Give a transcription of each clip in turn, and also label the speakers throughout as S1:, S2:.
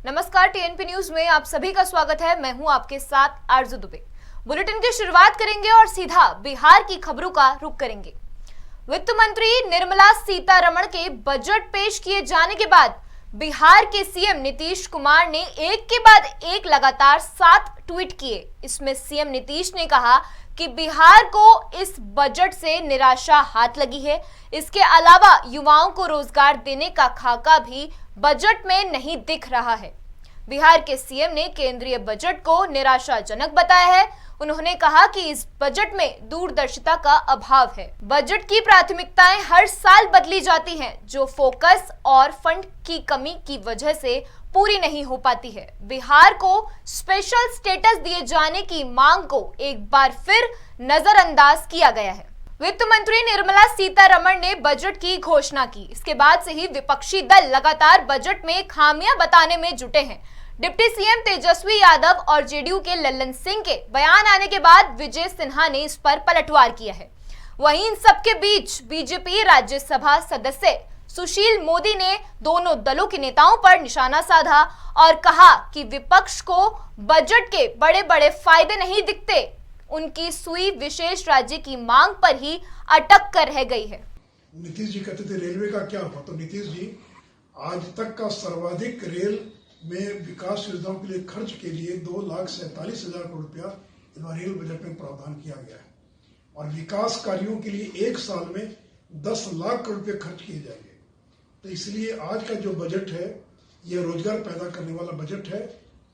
S1: नमस्कार, TNP news में आप सभी का स्वागत है। मैं हूं आपके साथ आरजू दुबे। बुलेटिन की शुरुआत करेंगे और सीधा बिहार की खबरों का रुख करेंगे। वित्त मंत्री निर्मला सीतारमण के बजट पेश किए जाने के बाद बिहार के सीएम नीतीश कुमार ने एक के बाद एक लगातार 7 ट्वीट किए। इसमें सीएम नीतीश ने कहा कि बिहार को इस बजट से निराशा हाथ लगी है। इसके अलावा युवाओं को रोजगार देने का खाका भी बजट में नहीं दिख रहा है। बिहार के सीएम ने केंद्रीय बजट को निराशाजनक बताया है। उन्होंने कहा कि इस बजट में दूरदर्शिता का अभाव है। बजट की प्राथमिकताएं हर साल बदली जाती हैं, जो फोकस और फंड की कमी की वजह से पूरी नहीं हो पाती है। बिहार को स्पेशल स्टेटस दिए जाने की मांग को एक बार फिर नजरअंदाज किया गया है। वित्त मंत्री निर्मला सीतारमण ने बजट की घोषणा की। इसके बाद से ही विपक्षी दल लगातार बजट में खामियां बताने में जुटे हैं। डिप्टी सीएम तेजस्वी यादव और जेडीयू के लल्लन सिंह के बयान आने के बाद विजय सिन्हा ने इस पर पलटवार किया है। वहीं इन सबके बीच बीजेपी राज्यसभा सदस्य सुशील मोदी ने दोनों दलों के नेताओं पर निशाना साधा और कहा कि विपक्ष को बजट के बड़े बड़े फायदे नहीं दिखते, उनकी सुई विशेष राज्य की मांग पर ही अटक कर रह गई है।
S2: नीतीश जी कहते थे रेलवे का क्या हुआ, तो नीतीश जी आज तक का सर्वाधिक रेल में विकास योजनाओं के लिए खर्च के लिए 2,47,000 करोड़ रुपया रेल बजट में प्रावधान किया गया है और विकास कार्यों के लिए एक साल में 10 लाख करोड़ रुपए खर्च किए जाएंगे। तो इसलिए आज का जो बजट है यह रोजगार पैदा करने वाला बजट है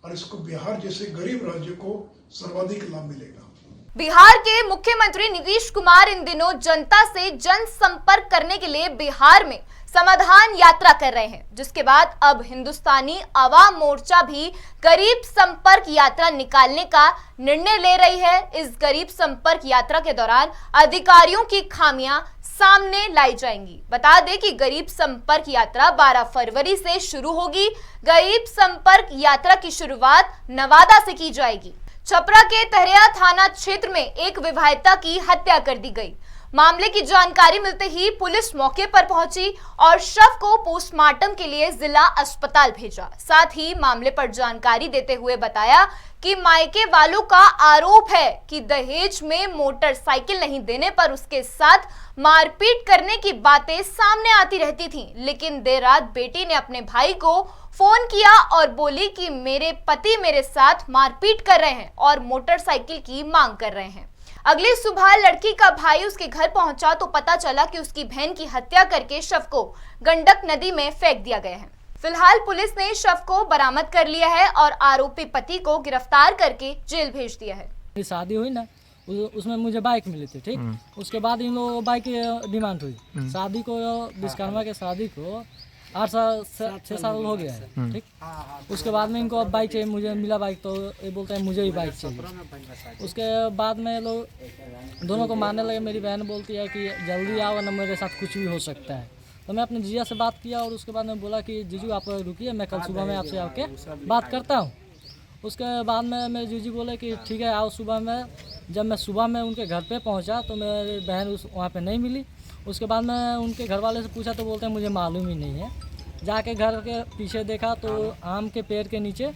S2: और इसको बिहार जैसे गरीब राज्य को सर्वाधिक लाभ मिलेगा।
S1: बिहार के मुख्यमंत्री नीतीश कुमार इन दिनों जनता से जनसंपर्क करने के लिए बिहार में समाधान यात्रा कर रहे हैं, जिसके बाद अब हिंदुस्तानी अवाम मोर्चा भी गरीब संपर्क यात्रा निकालने का निर्णय ले रही है। इस गरीब संपर्क यात्रा के दौरान अधिकारियों की खामियां सामने लाई जाएंगी। बता दें कि गरीब संपर्क यात्रा 12 फरवरी से शुरू होगी। गरीब संपर्क यात्रा की शुरुआत नवादा से की जाएगी। छपरा के तहरिया थाना क्षेत्र में एक विवाहिता की हत्या कर दी गई। मामले की जानकारी मिलते ही पुलिस मौके पर पहुंची और शव को पोस्टमार्टम के लिए जिला अस्पताल भेजा। साथ ही मामले पर जानकारी देते हुए बताया कि मायके वालों का आरोप है कि दहेज में मोटरसाइकिल नहीं देने पर उसके साथ मारपीट करने की बातें सामने आती रहती थीं। लेकिन देर रात बेटी ने अपने भाई को फोन किया और बोली कि मेरे पति मेरे साथ मारपीट कर रहे हैं और मोटरसाइकिल की मांग कर रहे हैं। अगली सुबह लड़की का भाई उसके घर पहुंचा तो पता चला कि उसकी बहन की हत्या करके शव को गंडक नदी में फेंक दिया गया है। फिलहाल पुलिस ने शव को बरामद कर लिया है और आरोपी पति को गिरफ्तार करके जेल भेज दिया है।
S3: शादी हुई ना, उसमें मुझे बाइक मिली थी, ठीक। उसके बाद इन लोगों बाइक की डिमांड हुई। शादी को विश्वकर्मा के शादी को 6 साल हो गया है, ठीक। उसके बाद में इनको अब बाइक चाहिए, मुझे मिला बाइक तो ये बोलते हैं मुझे ही बाइक चाहिए। उसके बाद में लोग दोनों को मारने लगे। मेरी बहन बोलती है कि जल्दी आओ वरना मेरे साथ कुछ भी हो सकता है। तो मैं अपने जीजा से बात किया और उसके बाद में बोला कि जीजू आप रुकिए, मैं कल सुबह में आपसे आके बात करता हूँ। उसके बाद में मेरे जीजू बोले कि ठीक है आओ सुबह में। जब मैं सुबह में उनके घर पे पहुंचा तो मेरी बहन वहाँ पे नहीं मिली। उसके बाद मैं उनके घर वाले से पूछा तो बोलते हैं मुझे मालूम ही नहीं है। जाके घर के पीछे देखा तो आम के पेड़ के नीचे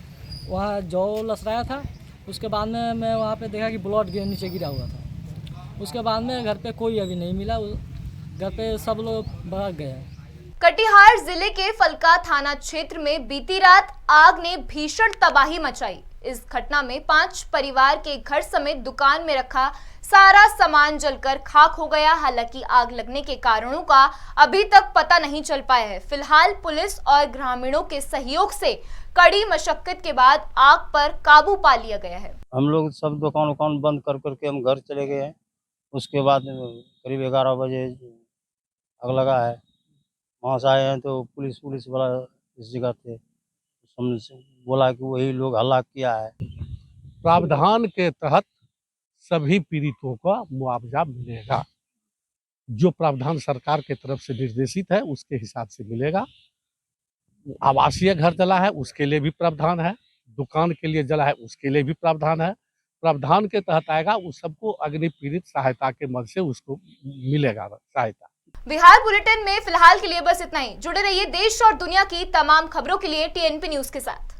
S3: वहाँ जौ लसराया था। उसके बाद में मैं वहाँ पे देखा कि ब्लड नीचे गिरा हुआ था। उसके बाद में घर पे कोई अभी नहीं मिला, घर पे सब लोग भाग गए।
S1: कटिहार जिले के फलका थाना क्षेत्र में बीती रात आग ने भीषण तबाही मचाई। इस घटना में 5 परिवार के घर समेत दुकान में रखा सारा सामान जलकर खाक हो गया। हालांकि आग लगने के कारणों का अभी तक पता नहीं चल पाया है। फिलहाल पुलिस और ग्रामीणों के सहयोग से कड़ी मशक्कत के बाद आग पर काबू पा लिया गया है।
S4: हम लोग सब दुकान बंद कर करके हम घर चले गए हैं। उसके बाद करीब 11 बजे आग लगा है। वहाँ से आए हैं तो पुलिस वाला इस जगह थे, हमने बोला कि वही लोग हल्ला किया है।
S5: प्रावधान के तहत सभी पीड़ितों का मुआवजा मिलेगा। जो प्रावधान सरकार के तरफ से निर्देशित है उसके हिसाब से मिलेगा। आवासीय घर जला है उसके लिए भी प्रावधान है, दुकान के लिए जला है उसके लिए भी प्रावधान है। प्रावधान के तहत आएगा, उस सबको अग्नि पीड़ित सहायता के मद से उसको मिलेगा सहायता।
S1: बिहार बुलेटिन में फिलहाल के लिए बस इतना ही। जुड़े रहिए देश और दुनिया की तमाम खबरों के लिए टीएनपी न्यूज के साथ।